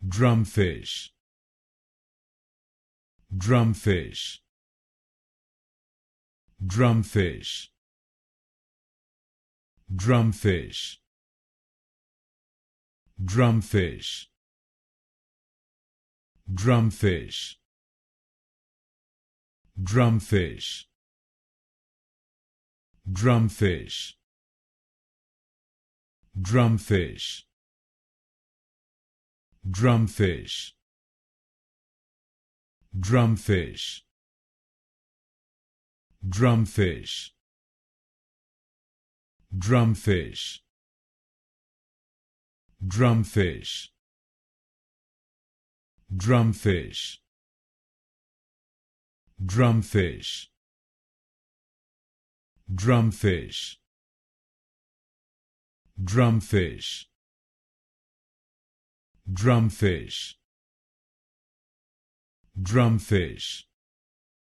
Drumfish, drumfish, drumfish, drumfish, drumfish, drumfish, drumfish, drumfish, drumfish, drumfish, drumfish, drumfish, drumfish, drumfish, drumfish, drumfish, drumfish, drumfish, drumfish, drumfish,